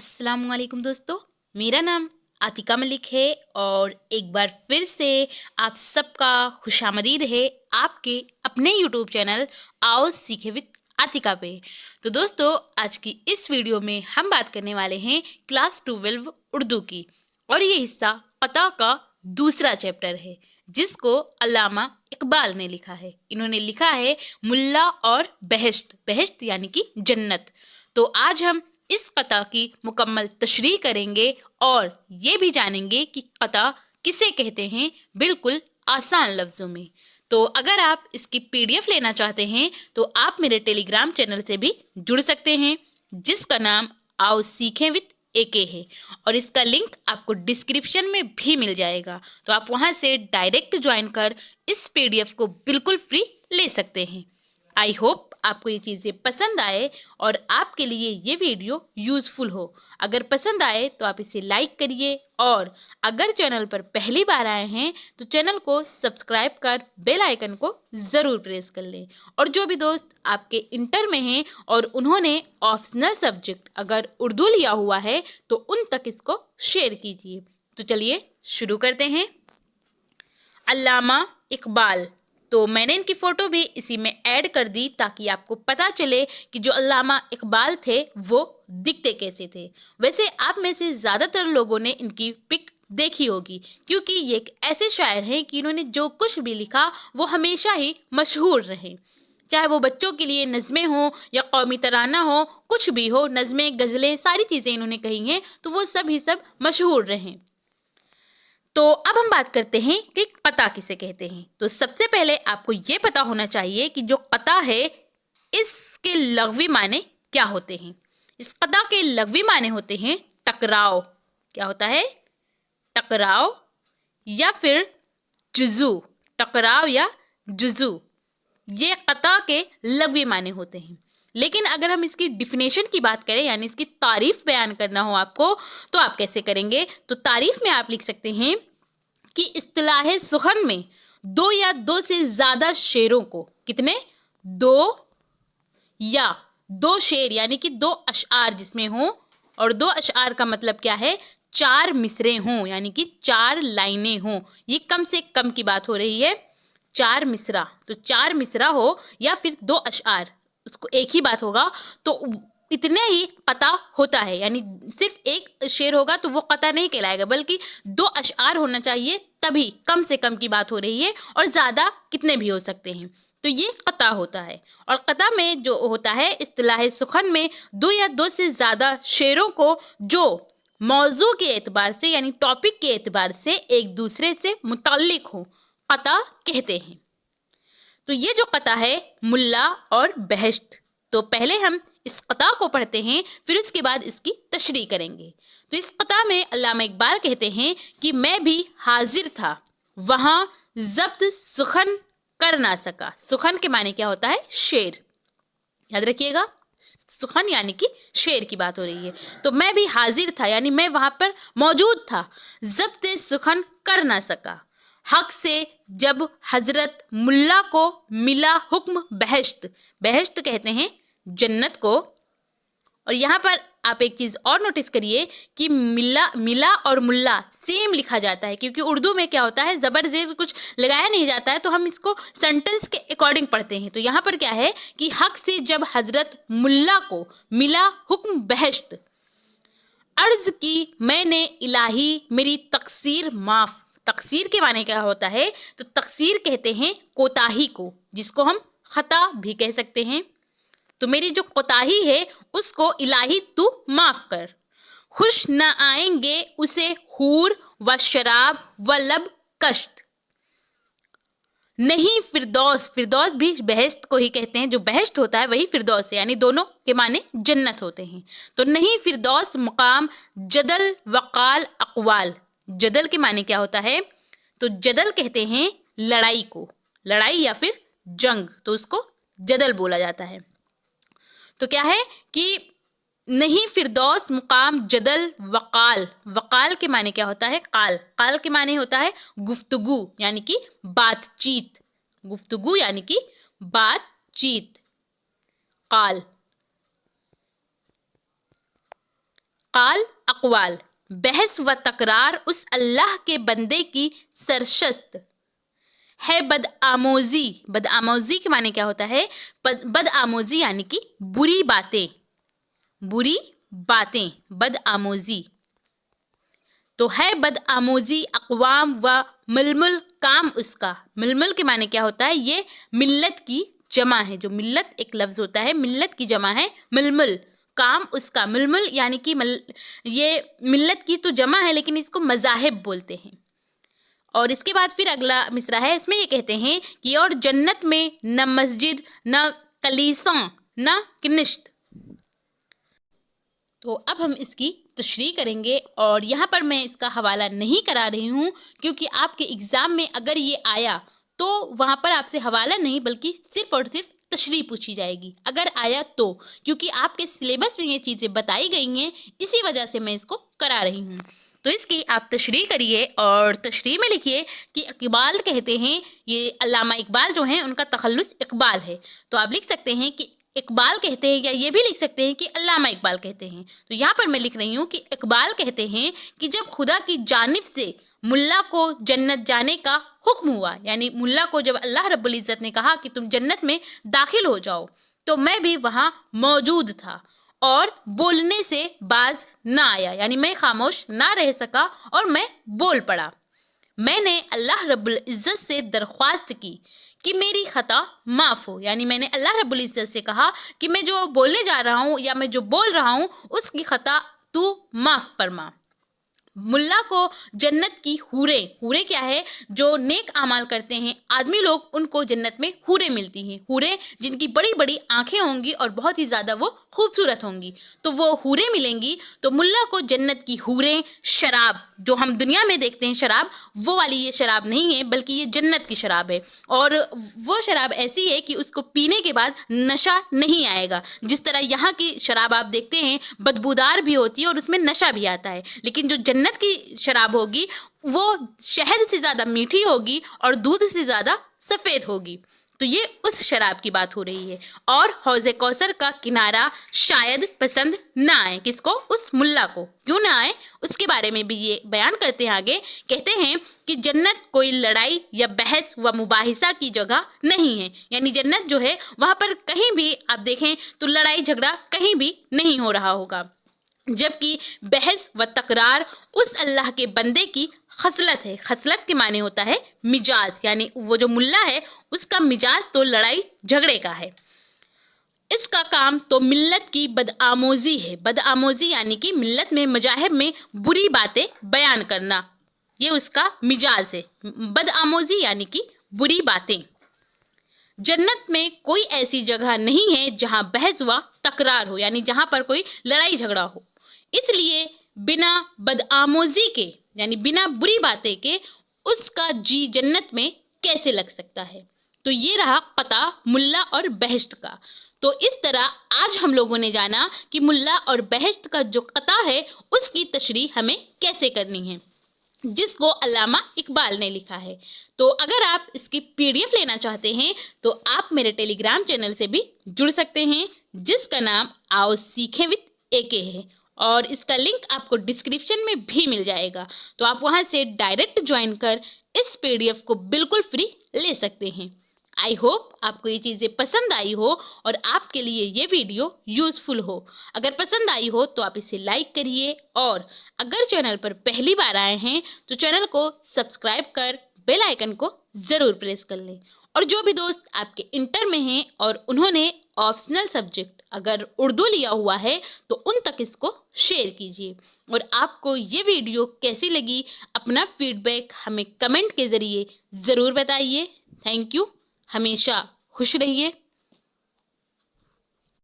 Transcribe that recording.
अस्सलाम वालेकुम दोस्तों, मेरा नाम आतिका मलिक है और एक बार फिर से आप सबका खुशामदीद है आपके अपने यूट्यूब चैनल आओ सीखे विद आतिका पे। तो दोस्तों, आज की इस वीडियो में हम बात करने वाले हैं क्लास 12 उर्दू की और ये हिस्सा क़ता का दूसरा चैप्टर है जिसको अल्लामा इकबाल ने लिखा है। इन्होंने लिखा है मुल्ला और बहश्त, बहश्त यानी कि जन्नत। तो आज हम इस क़ता की मुकम्मल तशरीह करेंगे और ये भी जानेंगे कि क़ता किसे कहते हैं, बिल्कुल आसान लफ्ज़ों में। तो अगर आप इसकी PDF लेना चाहते हैं तो आप मेरे टेलीग्राम चैनल से भी जुड़ सकते हैं जिसका नाम आओ सीखें विद AK है और इसका लिंक आपको डिस्क्रिप्शन में भी मिल जाएगा। तो आप वहां से डायरेक्ट ज्वाइन कर इस PDF को बिल्कुल फ्री ले सकते हैं। आई होप आपको ये चीज़ें पसंद आए और आपके लिए ये वीडियो यूज़फुल हो। अगर पसंद आए तो आप इसे लाइक करिए और अगर चैनल पर पहली बार आए हैं तो चैनल को सब्सक्राइब कर बेल आइकन को ज़रूर प्रेस कर लें। और जो भी दोस्त आपके इंटर में हैं और उन्होंने ऑप्शनल सब्जेक्ट अगर उर्दू लिया हुआ है तो उन तक इसको शेयर कीजिए। तो चलिए शुरू करते हैं। अल्लामा इकबाल, तो मैंने इनकी फ़ोटो भी इसी में ऐड कर दी ताकि आपको पता चले कि जो अल्लामा इकबाल थे वो दिखते कैसे थे। वैसे आप में से ज़्यादातर लोगों ने इनकी पिक देखी होगी क्योंकि ये एक ऐसे शायर हैं कि इन्होंने जो कुछ भी लिखा वो हमेशा ही मशहूर रहे। चाहे वो बच्चों के लिए नज़में हों या कौमी तराना हो, कुछ भी हो, नज़में गज़लें सारी चीज़ें इन्होंने कही हैं तो वो सब ही सब मशहूर रहें। तो अब हम बात करते हैं कि क़ता किसे कहते हैं। तो सबसे पहले आपको ये पता होना चाहिए कि जो क़ता है इसके लग़वी माने क्या होते हैं। इस क़ता के लग़वी माने होते हैं टकराव। क्या होता है? टकराव या फिर जुज़ू। टकराव या जुज़ू, ये क़ता के लग़वी माने होते हैं। लेकिन अगर हम इसकी डिफिनेशन की बात करें यानी इसकी तारीफ बयान करना हो आपको तो आप कैसे करेंगे? तो तारीफ में आप लिख सकते हैं कि इस्तिलाह सुखन में दो या दो से ज़्यादा शेरों को, कितने? दो या दो शेर यानी कि दो अशआर जिसमें हों, और दो अशआर का मतलब क्या है? चार मिसरे हों यानी कि चार लाइनें हों। ये कम से कम की बात हो रही है। चार मिसरा, तो चार मिसरा हो या फिर दो अशआर, उसको एक ही बात होगा। तो इतने ही क़ता होता है, यानी सिर्फ एक शेर होगा तो वो क़ता नहीं कहलाएगा बल्कि दो अशआर होना चाहिए, तभी कम से कम की बात हो रही है और ज़्यादा कितने भी हो सकते हैं। तो ये क़ता होता है। और क़ता में जो होता है इस्तिलाह सुखन में दो या दो से ज़्यादा शेरों को जो मौजू के एतबार से यानी टॉपिक के एतबार से एक दूसरे से मुतल्लिक हो, क़ता कहते हैं। तो ये जो क़ता है मुल्ला और बहश्त, तो पहले हम इस क़ता को पढ़ते हैं फिर उसके बाद इसकी तशरीह करेंगे। तो इस क़ता में अल्लामा इकबाल कहते हैं कि मैं भी हाजिर था वहाँ ज़ब्त सुखन कर ना सका। सुखन के माने क्या होता है? शेर। याद रखिएगा, सुखन यानी कि शेर की बात हो रही है। तो मैं भी हाजिर था यानी मैं वहाँ पर मौजूद था, ज़ब्त सुखन कर ना सका। हक से जब हजरत मुल्ला को मिला हुक्म बहश्त, बहश्त कहते हैं जन्नत को। और यहाँ पर आप एक चीज़ और नोटिस करिए कि मिला और मुल्ला सेम लिखा जाता है क्योंकि उर्दू में क्या होता है, ज़बर ज़ेर कुछ लगाया नहीं जाता है तो हम इसको सेंटेंस के अकॉर्डिंग पढ़ते हैं। तो यहाँ पर क्या है कि हक से जब हजरत मुल्ला को मिला हुक्म बहश्त, अर्ज की मैंने इलाही मेरी तकसीर माफ़। तकसीर के माने क्या होता है? तो तकसीर कहते हैं कोताही को, जिसको हम खता भी कह सकते हैं। तो मेरी जो कोताही है उसको इलाही तू माफ कर। खुश न आएंगे उसे हूर व शराब व लब कश्त, नहीं फिरदौस। फिरदौस भी बहश्त को ही कहते हैं, जो बहश्त होता है वही फिरदौस है, यानी दोनों के माने जन्नत होते हैं। तो नहीं फिरदौस मुकाम जदल वकाल अकवाल। जदल के माने क्या होता है? तो जदल कहते हैं लड़ाई को, लड़ाई या फिर जंग, तो उसको जदल बोला जाता है। तो क्या है कि नहीं फिरदौस मुकाम जदल वकाल। वकाल के माने क्या होता है? काल। काल के माने होता है गुफ्तगू यानी कि बातचीत। गुफ्तगू यानी कि बातचीत, काल। قال اقوال، بحث و تکرار اس اللہ کے بندے کی سرشت ہے بدآموزی. بدآموزی کے معنی کیا ہوتا ہے؟ بدآموزی یعنی کہ بری باتیں، بری باتیں، بدآموزی. تو ہے بدآموزی اقوام و ململ کام اس کا. ململ کے معنی کیا ہوتا ہے؟ یہ ملت کی جمع ہے. جو ملت ایک لفظ ہوتا ہے، ملت کی جمع ہے ململ. کام اس کا. ململ یعنی کہ یہ ملت کی تو جمع ہے لیکن اس کو مذاہب بولتے ہیں. اور اس کے بعد پھر اگلا مصرع ہے، اس میں یہ کہتے ہیں کہ اور جنت میں نہ مسجد، نہ کلیساں، نہ کنشت. تو اب ہم اس کی تشریح کریں گے، اور یہاں پر میں اس کا حوالہ نہیں کرا رہی ہوں کیونکہ آپ کے ایگزام میں اگر یہ آیا تو وہاں پر آپ سے حوالہ نہیں بلکہ صرف اور صرف تشریح پوچھی جائے گی، اگر آیا تو، کیونکہ آپ کے سلیبس میں یہ چیزیں بتائی گئی ہیں، اسی وجہ سے میں اس کو کرا رہی ہوں. تو اس کی آپ تشریح کریے اور تشریح میں لکھیے کہ اقبال کہتے ہیں، یہ علامہ اقبال جو ہیں ان کا تخلص اقبال ہے. تو آپ لکھ سکتے ہیں کہ اقبال کہتے ہیں، یا یہ بھی لکھ سکتے ہیں کہ علامہ اقبال کہتے ہیں. تو یہاں پر میں لکھ رہی ہوں کہ اقبال کہتے ہیں کہ جب خدا کی جانب سے ملا کو جنت جانے کا حکم ہوا، یعنی ملا کو جب اللہ رب العزت نے کہا کہ تم جنت میں داخل ہو جاؤ، تو میں بھی وہاں موجود تھا اور بولنے سے باز نہ آیا، یعنی میں خاموش نہ رہ سکا اور میں بول پڑا. میں نے اللہ رب العزت سے درخواست کی کہ میری خطا معاف ہو، یعنی میں نے اللہ رب العزت سے کہا کہ میں جو بولنے جا رہا ہوں یا میں جو بول رہا ہوں اس کی خطا تو معاف فرما. ملا کو جنت کی حوریں، حوریں کیا ہے؟ جو نیک اعمال کرتے ہیں آدمی لوگ، ان کو جنت میں حوریں ملتی ہیں. حوریں جن کی بڑی بڑی آنکھیں ہوں گی اور بہت ہی زیادہ وہ خوبصورت ہوں گی، تو وہ حوریں ملیں گی. تو ملا کو جنت کی حوریں، شراب جو ہم دنیا میں دیکھتے ہیں شراب، وہ والی یہ شراب نہیں ہے بلکہ یہ جنت کی شراب ہے. اور وہ شراب ایسی ہے کہ اس کو پینے کے بعد نشہ نہیں آئے گا. جس طرح یہاں کی شراب آپ دیکھتے ہیں بدبودار بھی ہوتی ہے اور اس میں نشہ بھی آتا ہے، لیکن جو جنت کی شراب ہوگی وہ شہد سے زیادہ میٹھی ہوگی اور دودھ سے زیادہ سفید ہوگی. تو یہ اس شراب کی بات ہو رہی ہے. اور حوض کوثر کا کنارہ شاید پسند نہ آئے. کس کو؟ اس ملا کو. کیوں نہ آئے اس کے بارے میں بھی یہ بیان کرتے ہیں آگے. کہتے ہیں کہ جنت کوئی لڑائی یا بحث و مباحثہ کی جگہ نہیں ہے، یعنی جنت جو ہے وہاں پر کہیں بھی آپ دیکھیں تو لڑائی جھگڑا کہیں بھی نہیں ہو رہا ہوگا، جبکہ بحث و تکرار اس اللہ کے بندے کی خصلت ہے. خصلت کے معنی ہوتا ہے مزاج، یعنی وہ جو ملا ہے اس کا مزاج تو لڑائی جھگڑے کا ہے. اس کا کام تو ملت کی بدآموزی ہے. بدآموزی یعنی کہ ملت میں، مذاہب میں بری باتیں بیان کرنا، یہ اس کا مزاج ہے. بدآموزی یعنی کہ بری باتیں. جنت میں کوئی ایسی جگہ نہیں ہے جہاں بحث و تکرار ہو، یعنی جہاں پر کوئی لڑائی جھگڑا ہو. اس لیے بنا بدآموزی کے، یعنی بنا بری باتیں کے، اس کا جی جنت میں کیسے لگ سکتا ہے. تو یہ رہا قطع ملا اور بہشت کا. تو اس طرح آج ہم لوگوں نے جانا کہ ملا اور بہشت کا جو قطع ہے اس کی تشریح ہمیں کیسے کرنی ہے، جس کو علامہ اقبال نے لکھا ہے. تو اگر آپ اس کی PDF لینا چاہتے ہیں تو آپ میرے ٹیلی گرام چینل سے بھی جڑ سکتے ہیں، جس کا نام آؤ سیکھیں وتھ AK ہے، اور اس کا لنک آپ کو ڈسکرپشن میں بھی مل جائے گا. تو آپ وہاں سے ڈائریکٹ جوائن کر اس PDF کو بالکل فری لے سکتے ہیں. آئی ہوپ آپ کو یہ چیزیں پسند آئی ہو اور آپ کے لیے یہ ویڈیو یوزفل ہو. اگر پسند آئی ہو تو آپ اسے لائک کریے، اور اگر چینل پر پہلی بار آئے ہیں تو چینل کو سبسکرائب کر بیل آئیکن کو ضرور پریس کر لیں. اور جو بھی دوست آپ کے انٹر میں ہیں اور انہوں نے آپشنل سبجیکٹ اگر اردو لیا ہوا ہے تو ان تک اس کو شیئر کیجیے. اور آپ کو یہ ویڈیو کیسی لگی اپنا فیڈ بیک ہمیں کمنٹ کے ذریعے ضرور بتائیے. Thank you. ہمیشہ خوش رہیے.